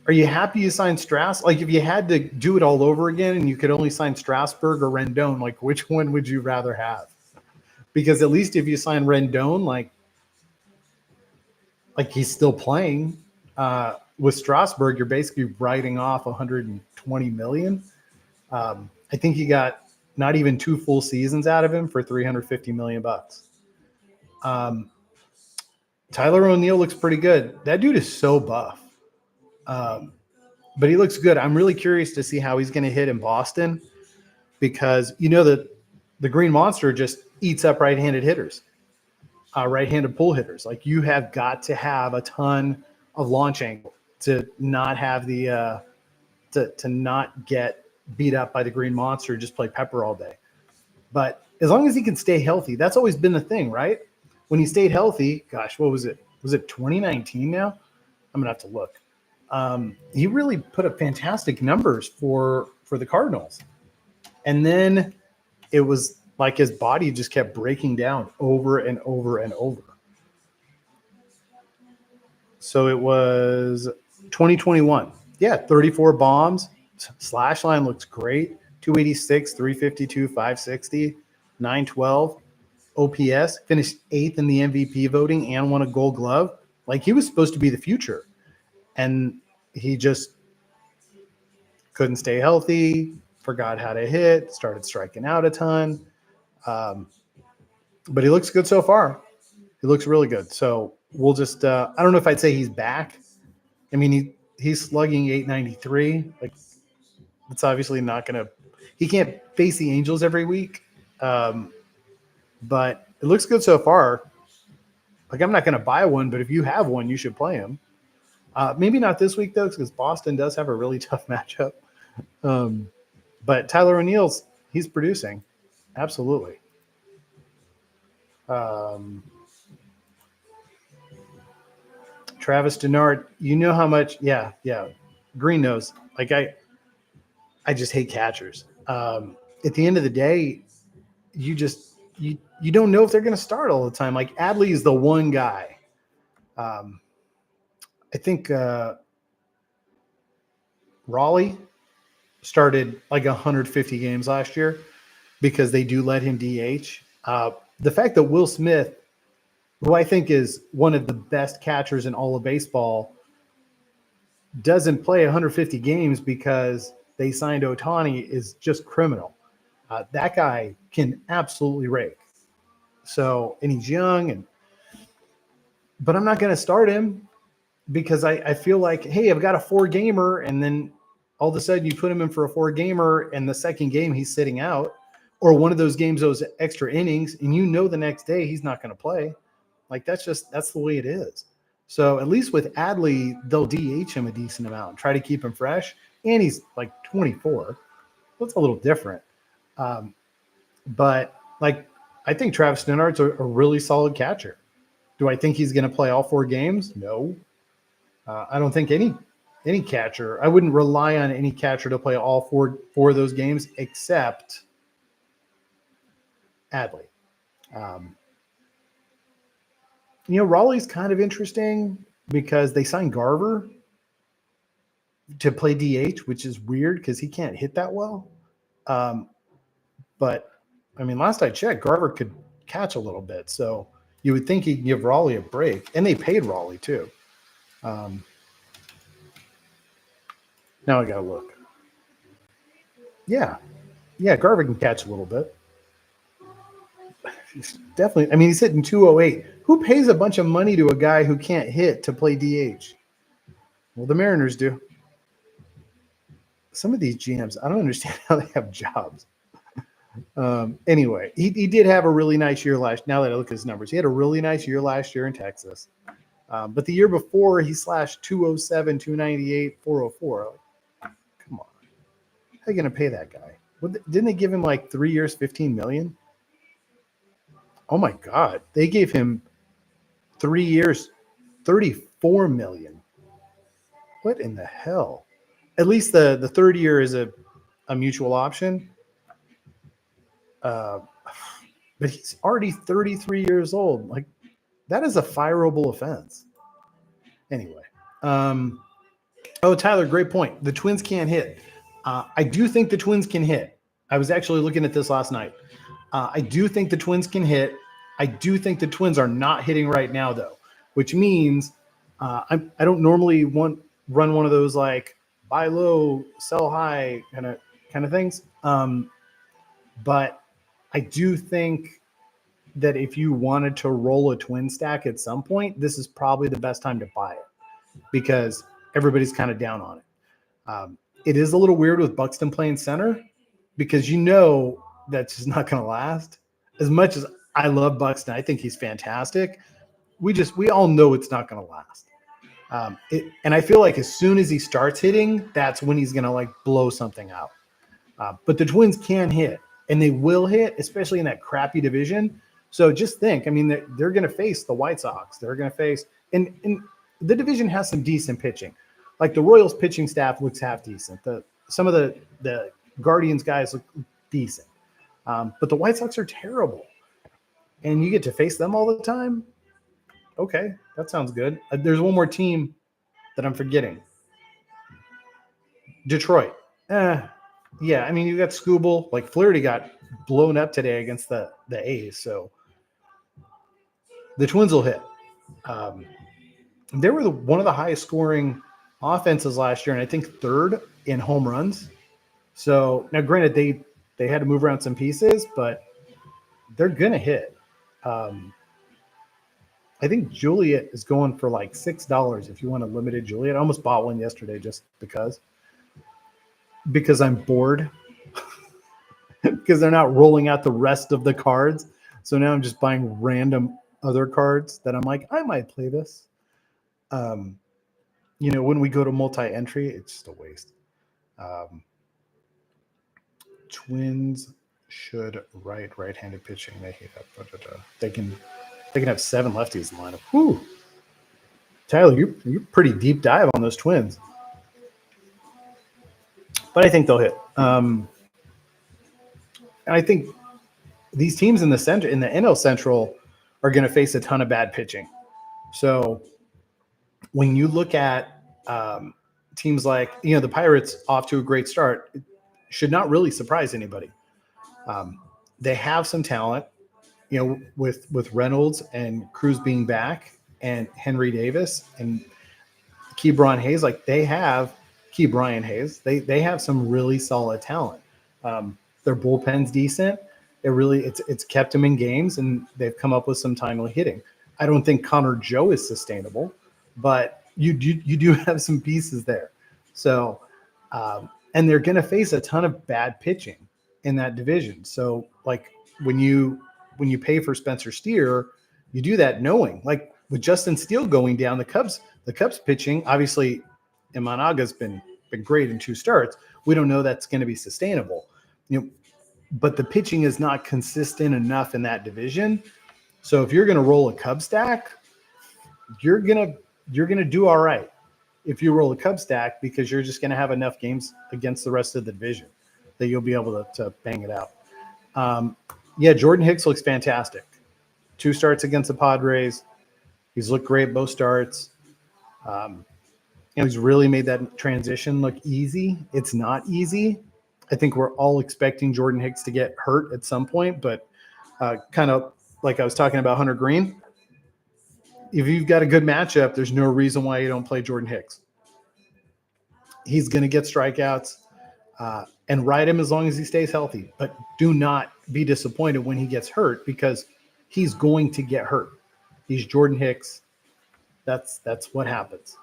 are you happy you signed Strasburg? Like if you had to do it all over again and you could only sign Strasburg or Rendon, like which one would you rather have? Because at least if you sign Rendon, like he's still playing. with Strasburg, you're basically writing off 120 million. I think you got not even 2 full seasons out of him for 350 million bucks. Tyler O'Neill looks pretty good. That dude is so buff. But he looks good. I'm really curious to see how he's going to hit in Boston because you know that the Green Monster just eats up right-handed hitters, right-handed pull hitters. Like you have got to have a ton of launch angle to not have the to not get beat up by the Green Monster, just play pepper all day. But as long as he can stay healthy, that's always been the thing, right? When he stayed healthy, gosh, what was it? Was it 2019 now? I'm going to have to look. He really put up fantastic numbers for the Cardinals. And then it was like his body just kept breaking down over and over and over. So it was 2021. Yeah, 34 bombs. Slash line looks great. 286, 352, 560, 912. OPS, finished 8th in the MVP voting and won a Gold Glove. Like he was supposed to be the future. And he just couldn't stay healthy, forgot how to hit, started striking out a ton. But he looks good so far. He looks really good. So we'll just I don't know if I'd say he's back. I mean, he's slugging 893. Like it's obviously not going to – he can't face the Angels every week. But it looks good so far. Like I'm not going to buy one, but if you have one, you should play him. Maybe not this week, though, because Boston does have a really tough matchup. But Tyler O'Neill's – he's producing. Absolutely. Travis Denard, you know how much – yeah. Green knows. Like I just hate catchers. At the end of the day, you just you don't know if they're going to start all the time. Like Adley is the one guy. I think Raleigh started like 150 games last year because they do let him DH. The fact that Will Smith, who I think is one of the best catchers in all of baseball, doesn't play 150 games because they signed Ohtani is just criminal. That guy can absolutely rake. So, and he's young, but I'm not going to start him because I feel like, hey, I've got a 4-gamer, and then all of a sudden you put him in for a 4-gamer, and the second game he's sitting out, or one of those games, those extra innings, and you know the next day he's not going to play. Like that's the way it is. So at least with Adley, they'll DH him a decent amount, try to keep him fresh, and he's like 24. That's a little different. But like I think Travis Denard's a really solid catcher. Do I think he's going to play all 4 games? No. I don't think any catcher. I wouldn't rely on any catcher to play all four of those games except Adley. Raleigh's kind of interesting because they signed Garver to play DH, which is weird because he can't hit that well. But I mean, last I checked, Garver could catch a little bit, so you would think he could give Raleigh a break, and they paid Raleigh too. Now I gotta look. Yeah, Garver can catch a little bit. He's definitely. I mean, he's hitting 208. Who pays a bunch of money to a guy who can't hit to play DH? Well, the Mariners do. Some of these GMs, I don't understand how they have jobs. Anyway, he did have a really nice year now that I look at his numbers, he had a really nice year last year in Texas. But the year before, he slashed 207, 298, 404. Like, come on. How are you going to pay that guy? Didn't they give him like 3 years, $15 million? Oh, my God. They gave him 3 years, $34 million. What in the hell? At least the third year is a mutual option. But he's already 33 years old. Like, that is a fireable offense. Anyway. Tyler, great point. The Twins can't hit. I do think the Twins can hit. I was actually looking at this last night. I do think the Twins can hit. I do think the Twins are not hitting right now, though, which means I don't normally want run one of those like buy low, sell high kind of things. But I do think that if you wanted to roll a twin stack at some point, this is probably the best time to buy it because everybody's kind of down on it. It is a little weird with Buxton playing center because that's just not going to last. As much as I love Buxton, I think he's fantastic. We all know it's not going to last. And I feel like as soon as he starts hitting, that's when he's going to like blow something out. But the Twins can hit, and they will hit, especially in that crappy division. So just think, I mean, they're going to face the White Sox. They're going to face, and the division has some decent pitching. Like the Royals pitching staff looks half decent. Some of the Guardians guys look decent. But the White Sox are terrible. And you get to face them all the time? Okay, that sounds good. There's one more team that I'm forgetting. Detroit. Yeah, I mean, you got Scooble. Like Flaherty got blown up today against the A's. So the Twins will hit. They were one of the highest scoring offenses last year, and I think third in home runs. So now, granted, they had to move around some pieces, but they're gonna hit. I think Juliet is going for like $6 if you want a limited Juliet. I almost bought one yesterday just because I'm bored because they're not rolling out the rest of the cards. So now I'm just buying random other cards that I'm like, I might play this. When we go to multi-entry, it's just a waste. Twins should right-handed pitching. They hate that. They can have 7 lefties in the lineup. Whew. Tyler, you're pretty deep dive on those Twins. But I think they'll hit. And I think these teams in the center, in the NL Central, are going to face a ton of bad pitching. So when you look at teams like, the Pirates off to a great start, it should not really surprise anybody. They have some talent, with Reynolds and Cruz being back and Henry Davis and Ke'Bryan Hayes. Like they have Ke'Bryan Hayes. They have some really solid talent. Their bullpen's decent. It's kept them in games, and they've come up with some timely hitting. I don't think Connor Joe is sustainable, but you do have some pieces there. So, and they're going to face a ton of bad pitching in that division. So, like when you pay for Spencer Steer, you do that knowing, like with Justin Steele going down, the Cubs pitching, obviously, Imanaga's been great in 2 starts. We don't know that's going to be sustainable, but the pitching is not consistent enough in that division. So if you're going to roll a Cub stack, you're going to do all right if you roll a Cub stack, because you're just going to have enough games against the rest of the division that you'll be able to bang it out. Jordan Hicks looks fantastic. 2 starts against the Padres. He's looked great both starts. He's really made that transition look easy. It's not easy. I think we're all expecting Jordan Hicks to get hurt at some point, but kind of like I was talking about Hunter Green, if you've got a good matchup, there's no reason why you don't play Jordan Hicks. He's going to get strikeouts and ride him as long as he stays healthy, but do not be disappointed when he gets hurt, because he's going to get hurt. He's Jordan Hicks. That's what happens.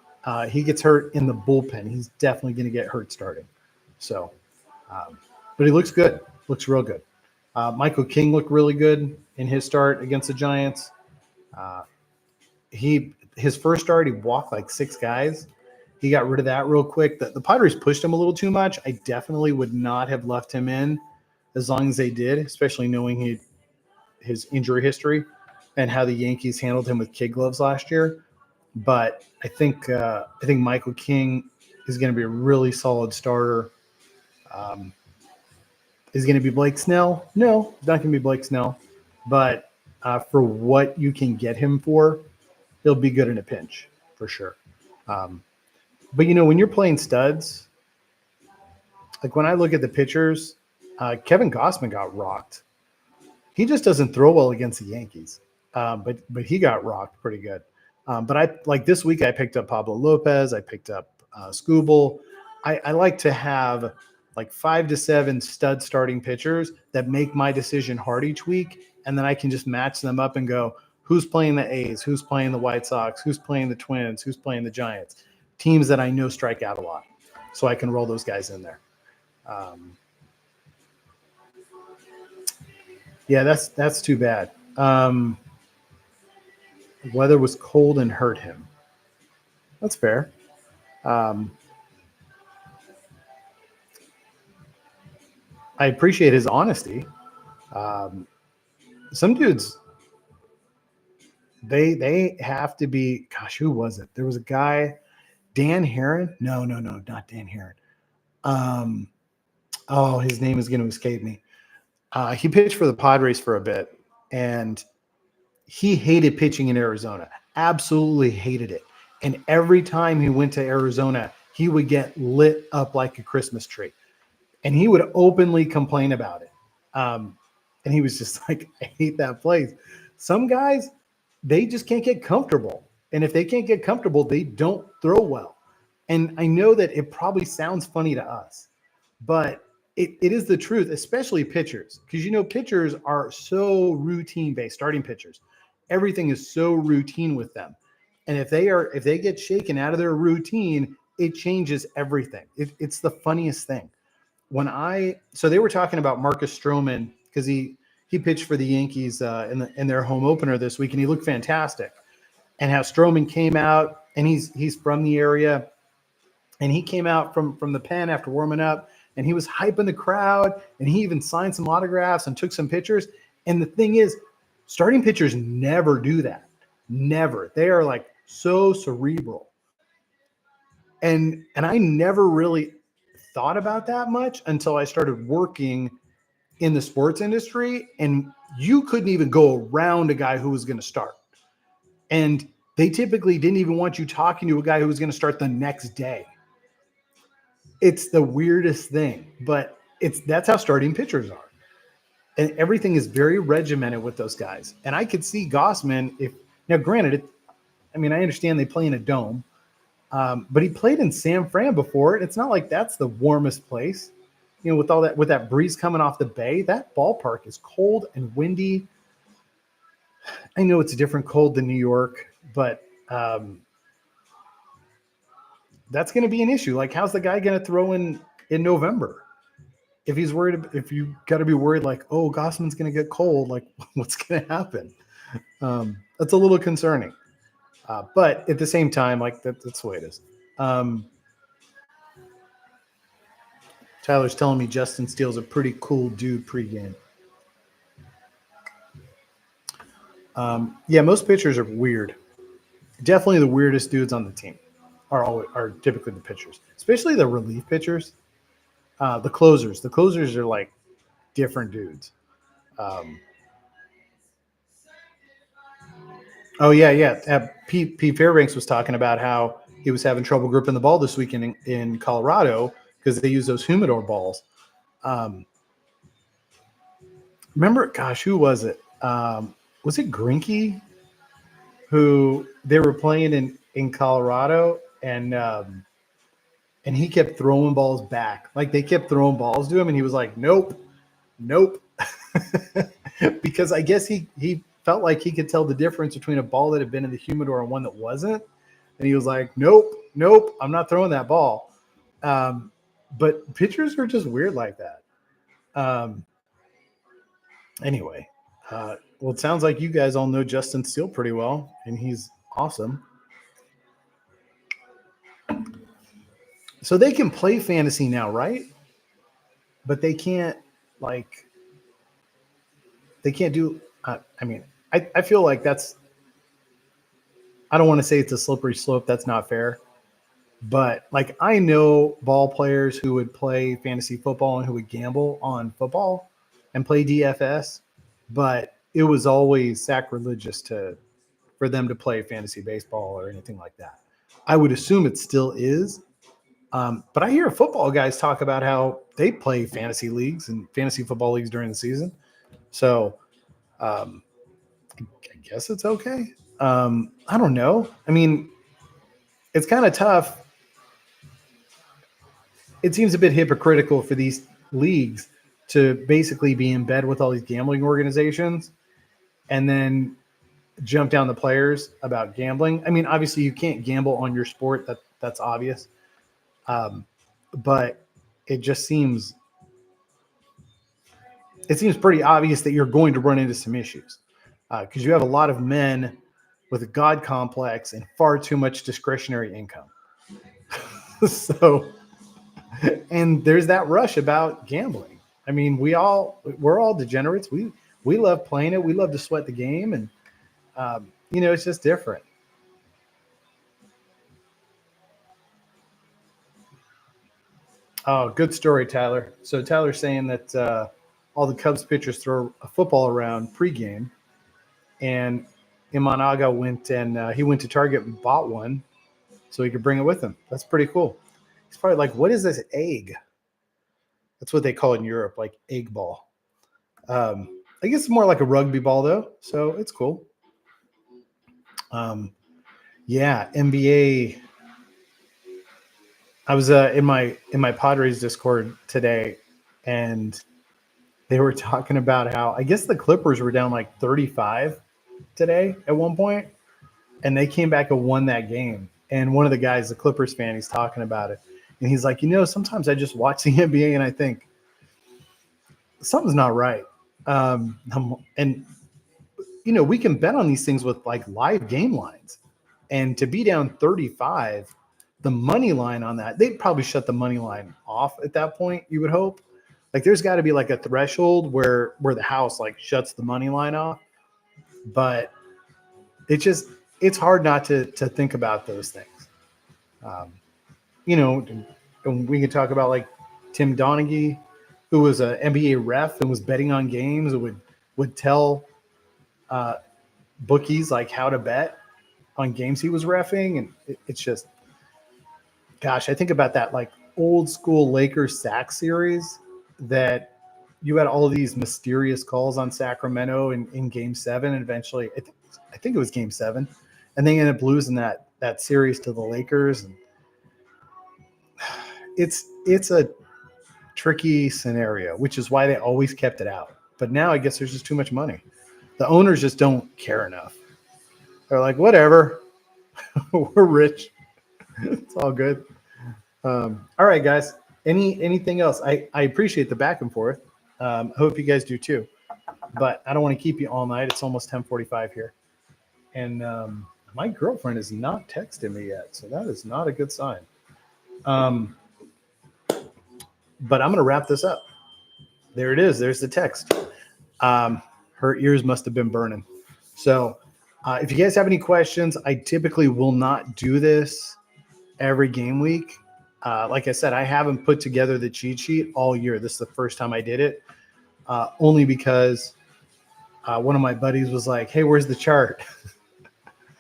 He gets hurt in the bullpen. He's definitely going to get hurt starting. So, but he looks good. Looks real good. Michael King looked really good in his start against the Giants. His first start, he walked like 6 guys. He got rid of that real quick. The Padres pushed him a little too much. I definitely would not have left him in as long as they did, especially knowing his injury history and how the Yankees handled him with kid gloves last year. But I think Michael King is going to be a really solid starter. Is going to be Blake Snell? No, it's not going to be Blake Snell. But for what you can get him for, he'll be good in a pinch for sure. But when you're playing studs, like when I look at the pitchers, Kevin Gausman got rocked. He just doesn't throw well against the Yankees, but he got rocked pretty good. But this week I picked up Pablo Lopez. I picked up Scooble. I like to have like 5 to 7 stud starting pitchers that make my decision hard each week, and then I can just match them up and go, who's playing the A's, who's playing the White Sox, who's playing the Twins, who's playing the Giants, teams that I know strike out a lot, so I can roll those guys in there. Yeah, that's too bad. Weather was cold and hurt him. That's fair. I appreciate his honesty. Some dudes, they have to be. Gosh, who was it? There was a guy, Dan Heron. No, not Dan Heron. Oh, his name is going to escape me. He pitched for the Padres for a bit, and he hated pitching in Arizona. Absolutely hated it. And every time he went to Arizona, he would get lit up like a Christmas tree. And he would openly complain about it. And he was just like, I hate that place. Some guys, they just can't get comfortable. And if they can't get comfortable, they don't throw well. And I know that it probably sounds funny to us, but it is the truth, especially pitchers, because pitchers are so routine based, starting pitchers. Everything is so routine with them. And if they get shaken out of their routine, it changes everything. It's the funniest thing. So they were talking about Marcus Stroman because he pitched for the Yankees in their home opener this week, and he looked fantastic. And how Stroman came out, and he's from the area, and he came out from the pen after warming up, and he was hyping the crowd, and he even signed some autographs and took some pictures. And the thing is, starting pitchers never do that. Never. They are like so cerebral. And I never really thought about that much until I started working in the sports industry, and you couldn't even go around a guy who was going to start. And they typically didn't even want you talking to a guy who was going to start the next day. It's the weirdest thing, but that's how starting pitchers are. And everything is very regimented with those guys. And I could see Gossman now granted, I understand they play in a dome, but he played in San Fran before. It's not like that's the warmest place. With that breeze coming off the bay, that ballpark is cold and windy. I know it's a different cold than New York, but that's going to be an issue. Like, how's the guy going to throw in November? If he's worried, if you got to be worried, like, oh, Gossman's going to get cold, like, what's going to happen? That's a little concerning. But at the same time, like, that's the way it is. Tyler's telling me Justin Steele's a pretty cool dude pregame. Yeah, most pitchers are weird. Definitely the weirdest dudes on the team are typically the pitchers, especially the relief pitchers. The closers. The closers are like different dudes. Oh, yeah. Pete Fairbanks was talking about how he was having trouble gripping the ball this weekend in Colorado because they use those humidor balls. Remember, gosh, who was it? Was it Greinke who they were playing in Colorado, and he kept throwing balls back. Like, they kept throwing balls to him, and he was like, nope. Because I guess he felt like he could tell the difference between a ball that had been in the humidor and one that wasn't. And he was like, nope, I'm not throwing that ball. But pitchers are just weird like that. Anyway, well, it sounds like you guys all know Justin Steele pretty well, and he's awesome. So they can play fantasy now, right? But they can't, do. I feel like I don't want to say it's a slippery slope. That's not fair. But like, I know ball players who would play fantasy football and who would gamble on football and play DFS, but it was always sacrilegious for them to play fantasy baseball or anything like that. I would assume it still is. But I hear football guys talk about how they play fantasy leagues and fantasy football leagues during the season. So I guess it's okay. I don't know. It's kind of tough it seems a bit hypocritical for these leagues to basically be in bed with all these gambling organizations and then jump down the players about gambling. I mean, obviously you can't gamble on your sport. That's obvious. But it just seems pretty obvious that you're going to run into some issues because you have a lot of men with a God complex and far too much discretionary income. So, and there's that rush about gambling. I mean, we're all degenerates. We love playing it. We love to sweat the game, and it's just different. Oh, good story, Tyler. So Tyler's saying that all the Cubs pitchers throw a football around pregame, and Imanaga he went to Target and bought one so he could bring it with him. That's pretty cool. He's probably like, "What is this egg?" That's what they call it in Europe, like egg ball. I guess it's more like a rugby ball though, so it's cool. Yeah, NBA. I was in my Padres Discord today, and they were talking about how I guess the Clippers were down like 35 today at one point, and they came back and won that game. And one of the guys, the Clippers fan, he's talking about it, and he's like, sometimes I just watch the NBA and I think something's not right. And we can bet on these things with like live game lines, and to be down 35, the money line on that, they'd probably shut the money line off at that point. You would hope. Like there's got to be like a threshold where the house like shuts the money line off, but it's hard not to think about those things. And we can talk about like Tim Donaghy, who was an NBA ref and was betting on games and would tell bookies like how to bet on games he was reffing, and it's just, gosh, I think about that like old school Lakers Sac series that you had all of these mysterious calls on Sacramento in Game 7, and eventually I think it was Game 7, and they ended up losing that series to the Lakers. And it's a tricky scenario, which is why they always kept it out. But now I guess there's just too much money. The owners just don't care enough. They're like, whatever, we're rich. It's all good. All right, guys. Anything else? I appreciate the back and forth. I hope you guys do too. But I don't want to keep you all night. It's almost 10:45 here, and my girlfriend has not texted me yet, so that is not a good sign. But I'm going to wrap this up. There it is. There's the text. Her ears must have been burning. So if you guys have any questions, I typically will not do this every game week. Like I said, I haven't put together the cheat sheet all year. This is the first time I did it, only because one of my buddies was like, "Hey, where's the chart?"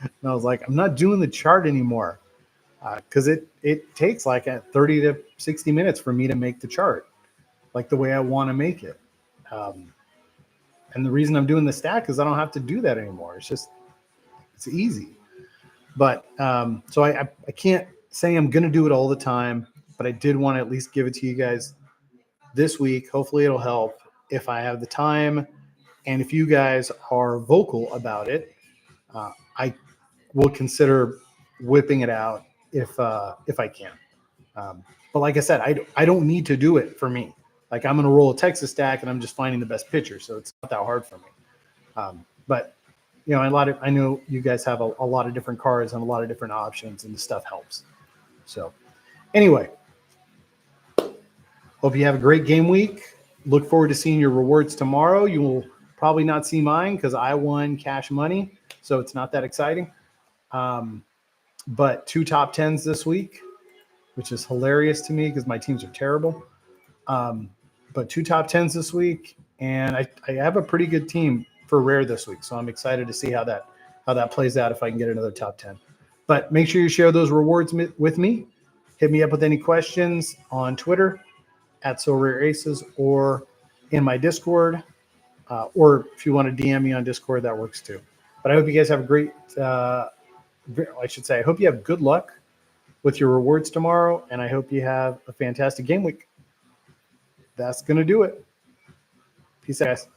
And I was like, "I'm not doing the chart anymore because it takes like 30 to 60 minutes for me to make the chart, like the way I want to make it." And the reason I'm doing the stack is I don't have to do that anymore. It's easy. But so I can't say I'm going to do it all the time, but I did want to at least give it to you guys this week. Hopefully it'll help if I have the time. And if you guys are vocal about it, I will consider whipping it out if I can. But like I said, I don't need to do it for me. Like I'm going to roll a Texas stack and I'm just finding the best pitcher. So it's not that hard for me. But I know you guys have a lot of different cards and a lot of different options, and the stuff helps. So anyway, hope you have a great game week. Look forward to seeing your rewards tomorrow. You will probably not see mine because I won cash money, so it's not that exciting. But 2 top 10s this week, which is hilarious to me because my teams are terrible. But 2 top 10s this week, and I have a pretty good team for rare this week, so I'm excited to see how that plays out if I can get another top 10. But make sure you share those rewards with me. Hit me up with any questions on Twitter at Sorare Aces or in my Discord, or if you want to DM me on Discord, that works too. But I hope you guys have a great. I hope you have good luck with your rewards tomorrow, and I hope you have a fantastic game week. That's going to do it. Peace out, guys.